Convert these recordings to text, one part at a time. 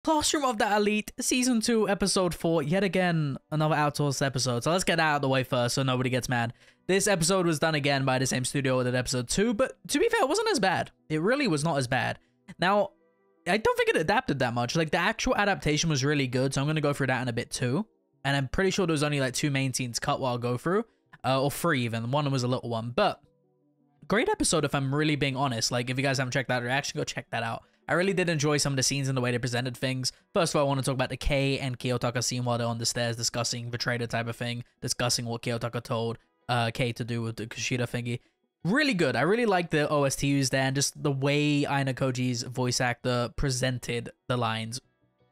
Classroom of the Elite, Season 2, Episode 4, yet again, another outsourced episode. So let's get that out of the way first so nobody gets mad. This episode was done again by the same studio that Episode 2, but to be fair, it wasn't as bad. It really was not as bad. Now, I don't think it adapted that much. Like, the actual adaptation was really good, so I'm going to go through that in a bit too. And I'm pretty sure there was only like 2 main scenes cut while I'll go through, or 3 even. One was a little one, but great episode if I'm really being honest. Like, if you guys haven't checked that out, actually go check that out. I really did enjoy some of the scenes and the way they presented things. First of all, I want to talk about the Kei and Kiyotaka scene while they're on the stairs discussing the trader type of thing, discussing what Kiyotaka told Kei to do with the Kushida thingy. Really good. I really liked the OST used there, and just the way Aina Koji's voice actor presented the lines.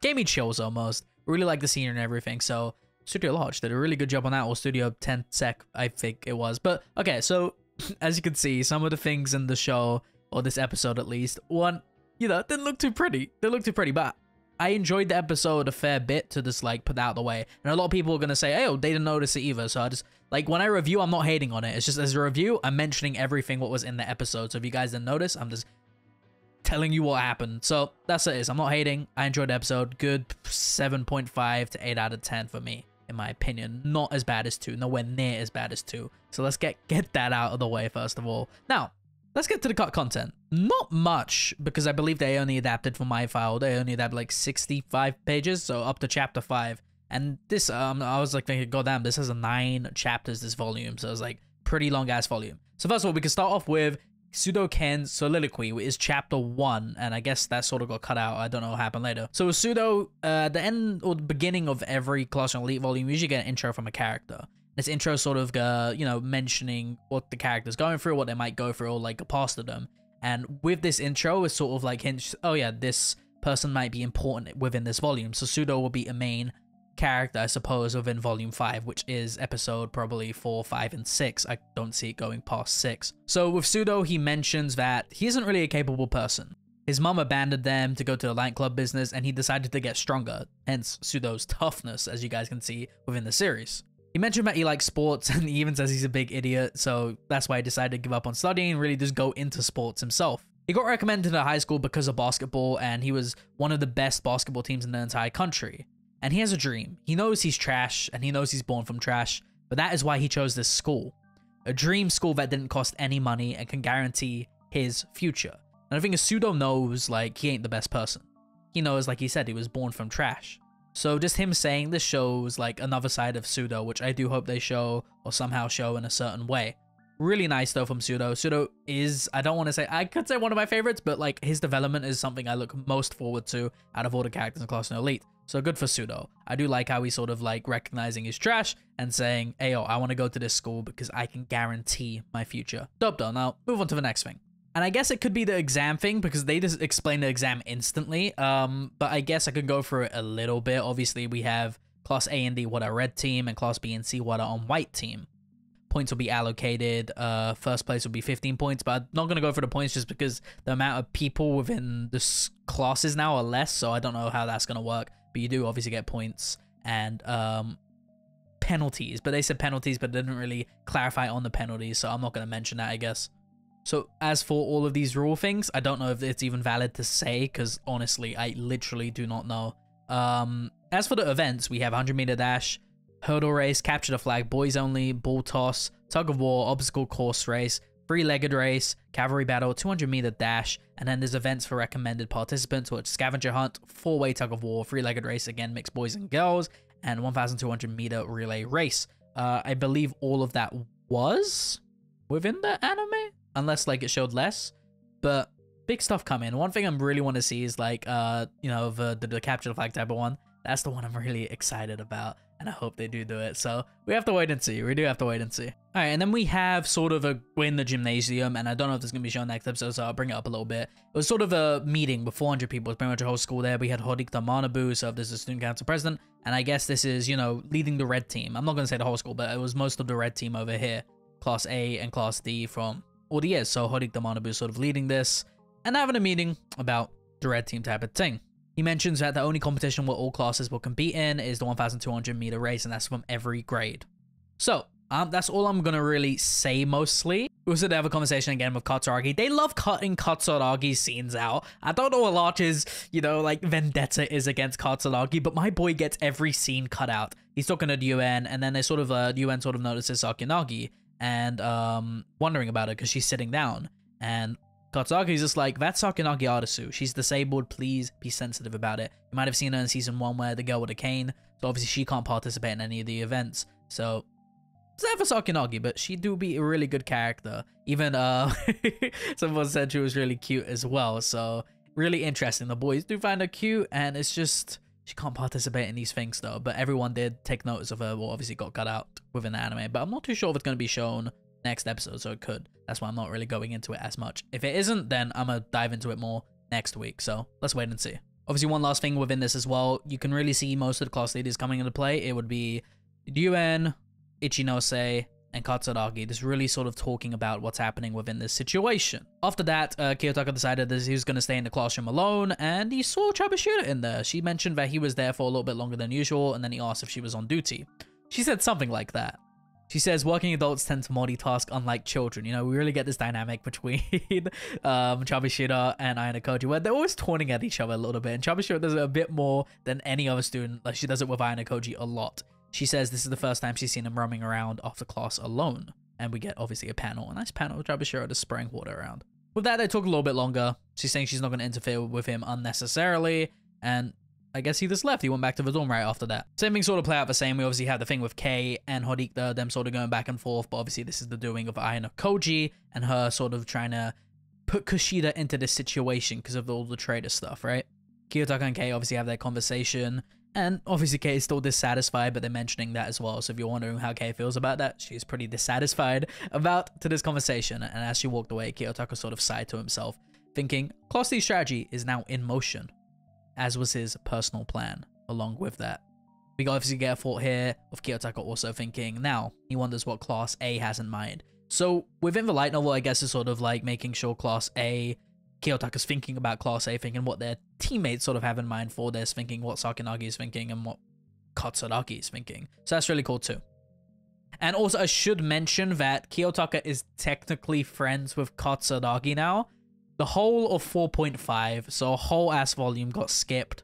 Gave me chills almost. Really liked the scene and everything, so Studio Lodge did a really good job on that, or Studio 10 Sec, I think it was. But, okay, so, as you can see, some of the things in the show, or this episode at least, one, you know, didn't look too pretty. They look too pretty, but I enjoyed the episode a fair bit to just, like, put that out of the way. And a lot of people are going to say, hey, oh, they didn't notice it either. So I just, like, when I review, I'm not hating on it. It's just, as a review, I'm mentioning everything what was in the episode. So if you guys didn't notice, I'm just telling you what happened. So that's what it is. I'm not hating. I enjoyed the episode. Good 7.5 to 8 out of 10 for me, in my opinion. Not as bad as 2. Nowhere near as bad as 2. So let's get that out of the way, first of all. Now, let's get to the cut content. Not much, because I believe they only adapted from my file. They only adapted like 65 pages, so up to chapter 5. And this, I was like thinking, goddamn, this has 9 chapters, this volume. So it was like pretty long ass volume. So first of all, we can start off with Pseudo Ken's soliloquy, which is chapter 1. And I guess that sort of got cut out. I don't know what happened later. So with Pseudo, the end or the beginning of every Classroom Elite volume, you usually get an intro from a character. This intro sort of, you know, mentioning what the character's going through, what they might go through, or like a past to them. And with this intro, it's sort of like hints, oh yeah, this person might be important within this volume. So Pseudo will be a main character, I suppose, within volume 5, which is episode probably 4, 5, and 6. I don't see it going past 6. So with Pseudo, he mentions that he isn't really a capable person. His mom abandoned them to go to the nightclub business, and he decided to get stronger, hence Pseudo's toughness, as you guys can see within the series. He mentioned that he likes sports, and he even says he's a big idiot, so that's why he decided to give up on studying and really just go into sports himself. He got recommended to high school because of basketball, and he was one of the best basketball teams in the entire country. And he has a dream. He knows he's trash, and he knows he's born from trash, but that is why he chose this school. A dream school that didn't cost any money and can guarantee his future. And I think Pseudo knows, like, he ain't the best person. He knows, like he said, he was born from trash. So just him saying this shows like another side of Pseudo, which I do hope they show or somehow show in a certain way. Really nice though from Pseudo. Pseudo is, I don't want to say, I could say one of my favorites, but like his development is something I look most forward to out of all the characters in Classroom Elite. So good for Pseudo. I do like how he's sort of like recognizing his trash and saying, hey yo, I want to go to this school because I can guarantee my future. Dope though. Now move on to the next thing. And I guess it could be the exam thing because they just explain the exam instantly. But I guess I could go through it a little bit. Obviously, we have Class A and D, what are red team, and Class B and C, what are on white team. Points will be allocated. First place will be 15 points, but I'm not going to go for the points just because the amount of people within the classes now are less, so I don't know how that's going to work. But you do obviously get points and penalties. But they said penalties, but they didn't really clarify on the penalties, so I'm not going to mention that, I guess. So as for all of these rule things, I don't know if it's even valid to say because honestly, I literally do not know. As for the events, we have 100-meter dash, hurdle race, capture the flag, boys only, ball toss, tug of war, obstacle course race, 3-legged race, cavalry battle, 200-meter dash, and then there's events for recommended participants, which scavenger hunt, 4-way tug of war, 3-legged race, again, mixed boys and girls, and 1,200-meter relay race. I believe all of that was within the anime? Unless like it showed less, but big stuff coming. One thing I really want to see is like you know, the capture the flag type of one. That's the one I'm really excited about, and I hope they do it. So we have to wait and see. We do have to wait and see. All right, and then we have sort of we're in the gymnasium, and I don't know if this is gonna be shown next episode, so I'll bring it up a little bit. It was sort of a meeting with 400 people. It's pretty much a whole school there. We had Horikta Manabu, so this is the student council president, and I guess this is, you know, leading the red team. I'm not gonna say the whole school, but it was most of the red team over here, Class A and Class D from all the years. So Horikta Manabu sort of leading this and having a meeting about the red team type of thing. He mentions that the only competition where all classes will compete in is the 1,200-meter race, and that's from every grade. So That's all I'm gonna really say mostly. We also have a conversation again with Katsuragi. They love cutting Katsuragi's scenes out. I don't know what Larch's, you know, like vendetta is against Katsuragi, but my boy gets every scene cut out. He's talking to Yuen, and then they sort of, Yuen sort of notices Sakinagi and wondering about it because she's sitting down. And Katsuragi's just like, that's Sakinagi Arisu. She's disabled. Please be sensitive about it. You might have seen her in season 1 where the girl with a cane. So obviously she can't participate in any of the events. So sad for Sakinagi, but she do be a really good character. Even someone said she was really cute as well. So really interesting. The boys do find her cute, and it's just she can't participate in these things though. But everyone did take notice of her. Well, obviously got cut out within the anime, but I'm not too sure if it's going to be shown next episode, so it could. That's why I'm not really going into it as much. If it isn't, then I'm gonna dive into it more next week. So let's wait and see. Obviously, one last thing within this as well, you can really see most of the class leaders coming into play. It would be Yuen, Ichinose, and Katsuragi. Just really sort of talking about what's happening within this situation. After that, Kiyotaka decided that he was going to stay in the classroom alone, and he saw Troubleshooter in there. She mentioned that he was there for a little bit longer than usual, and then he asked if she was on duty. She said something like that. She says, working adults tend to multitask unlike children. You know, we really get this dynamic between Troubleshooter and Ayano Koji, where they're always taunting at each other a little bit. And Troubleshooter does it a bit more than any other student. Like, she does it with Ayano Koji a lot. She says this is the first time she's seen him roaming around after class alone. And we get, obviously, a nice panel of Troubleshooter just spraying water around. With that, they talk a little bit longer. She's saying she's not going to interfere with him unnecessarily. And I guess he just left. He went back to the dorm right after that. Same thing sort of play out the same. We obviously have the thing with Kei and Horikta, them sort of going back and forth. But obviously this is the doing of Ayano Koji and her sort of trying to put Kushida into this situation because of all the traitor stuff, right? Kiyotaka and Kei obviously have their conversation. And obviously Kei is still dissatisfied, but they're mentioning that as well. So if you're wondering how Kei feels about that, she's pretty dissatisfied about to this conversation. And as she walked away, Kiyotaka sort of sighed to himself, thinking, Class D strategy is now in motion, as was his personal plan. Along with that, we obviously get a thought here of Kiyotaka also thinking, now he wonders what Class A has in mind. So within the light novel, I guess is sort of like making sure Class A, Kiyotaka's thinking about Class A, thinking what their teammates sort of have in mind for this, thinking what Sakinagi is thinking and what Katsuragi is thinking. So that's really cool too. And also I should mention that Kiyotaka is technically friends with Katsuragi now. The whole of 4.5, so a whole ass volume got skipped.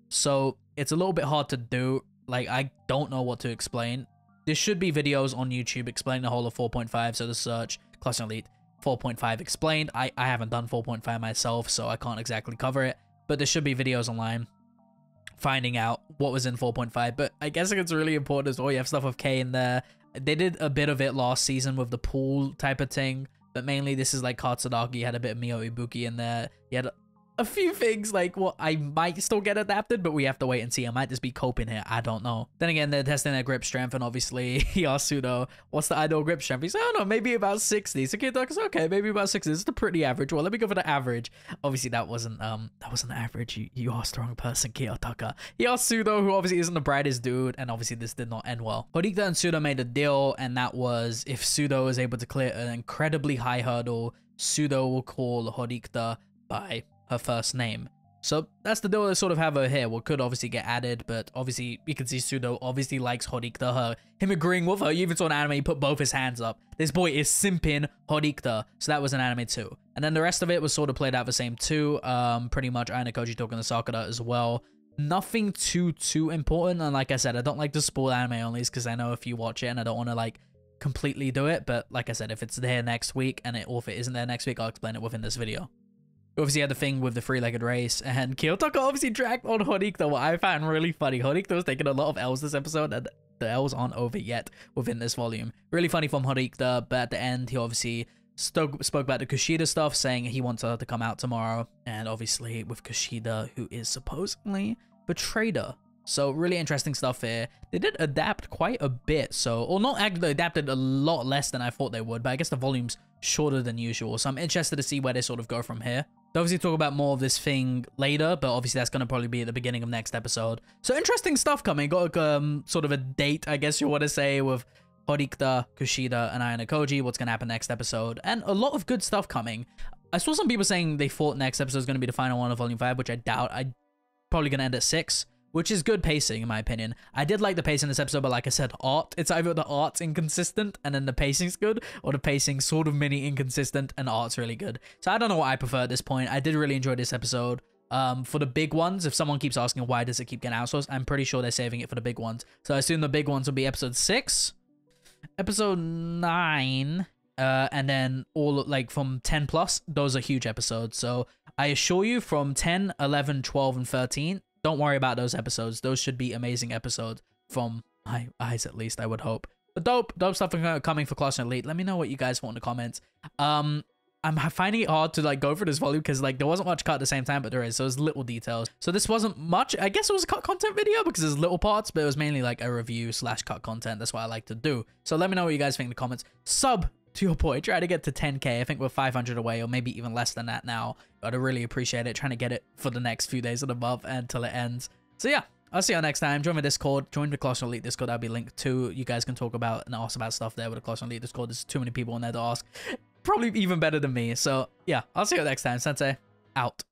So it's a little bit hard to do. Like, I don't know what to explain. There should be videos on YouTube explaining the whole of 4.5. So the search, Class Elite 4.5 explained. I haven't done 4.5 myself, so I can't exactly cover it. But there should be videos online finding out what was in 4.5. But I guess it's really important as well. You have stuff with K in there. They did a bit of it last season with the pool type of thing. But mainly this is like Katsuragi, had a bit of Mio Ibuki in there. You had a few things like what I might still get adapted, but we have to wait and see. I might just be coping here. I don't know. Then again, they're testing their grip strength, and obviously he asked Pseudo, what's the ideal grip strength? He said, I don't know, maybe about 60. So Kiyotaka's okay, maybe about 60. This is the pretty average. Well, let me go for the average. Obviously that wasn't average. You asked the wrong person, Kiyotaka. He asked Pseudo, who obviously isn't the brightest dude, and obviously this did not end well. Horikta and Pseudo made a deal, and that was if Pseudo is able to clear an incredibly high hurdle, Pseudo will call Horikta by her first name. So that's the deal they sort of have her here. What could obviously get added, but obviously you can see Pseudo obviously likes Horikta. Him agreeing with her. You even saw an anime, he put both his hands up. This boy is simping Horikta. So that was an anime too. And then the rest of it was sort of played out the same too. Pretty much Ayano Koji talking to Sakura as well. Nothing too important. And like I said, I don't like to spoil anime onlys because I know if you watch it and I don't want to like completely do it. But like I said, if it's there next week or if it isn't there next week, I'll explain it within this video. We obviously had the thing with the three-legged race, and Kiyotaka obviously dragged on Horikta, what I found really funny. Horikta was taking a lot of L's this episode, and the L's aren't over yet within this volume. Really funny from Horikta, but at the end, he obviously spoke about the Kushida stuff, saying he wants her to come out tomorrow, and obviously with Kushida, who is supposedly betrayed her. So really interesting stuff here. They did adapt quite a bit, or not actually adapted a lot less than I thought they would, but I guess the volume's shorter than usual, so I'm interested to see where they sort of go from here. They'll obviously talk about more of this thing later, but obviously that's going to probably be at the beginning of next episode. So interesting stuff coming. Got sort of a date, I guess you want to say, with Horikta, Kushida, and Ayano Koji, what's going to happen next episode, and a lot of good stuff coming. I saw some people saying they thought next episode is going to be the final one of Volume 5, which I doubt. I'm probably going to end at 6, which is good pacing in my opinion. I did like the pacing in this episode, but like I said, it's either the art's inconsistent and then the pacing's good, or the pacing's sort of mini inconsistent and art's really good. So I don't know what I prefer at this point. I did really enjoy this episode. For the big ones, if someone keeps asking why does it keep getting outsourced, I'm pretty sure they're saving it for the big ones. So I assume the big ones will be episode 6, episode 9, and then all like from 10 plus, those are huge episodes. So I assure you from 10, 11, 12, and 13, don't worry about those episodes. Those should be amazing episodes from my eyes, at least, I would hope. But dope stuff coming for Class Elite. Let me know what you guys want in the comments. I'm finding it hard to like go for this volume because like there wasn't much cut at the same time, but there is. So there's little details. So this wasn't much. I guess it was a cut content video because there's little parts, but it was mainly like a review / cut content. That's what I like to do. So let me know what you guys think in the comments. Sub to your boy. Try to get to 10K. I think we're 500 away, or maybe even less than that now. But I really appreciate it. Trying to get it for the next few days of the month until it ends. So yeah. I'll see you next time. Join my Discord. Join the Class Elite Discord. That'll be linked to. You guys can talk about and ask about stuff there with the Class Elite Discord. There's too many people in there to ask. Probably even better than me. So yeah, I'll see you next time. Sensei out.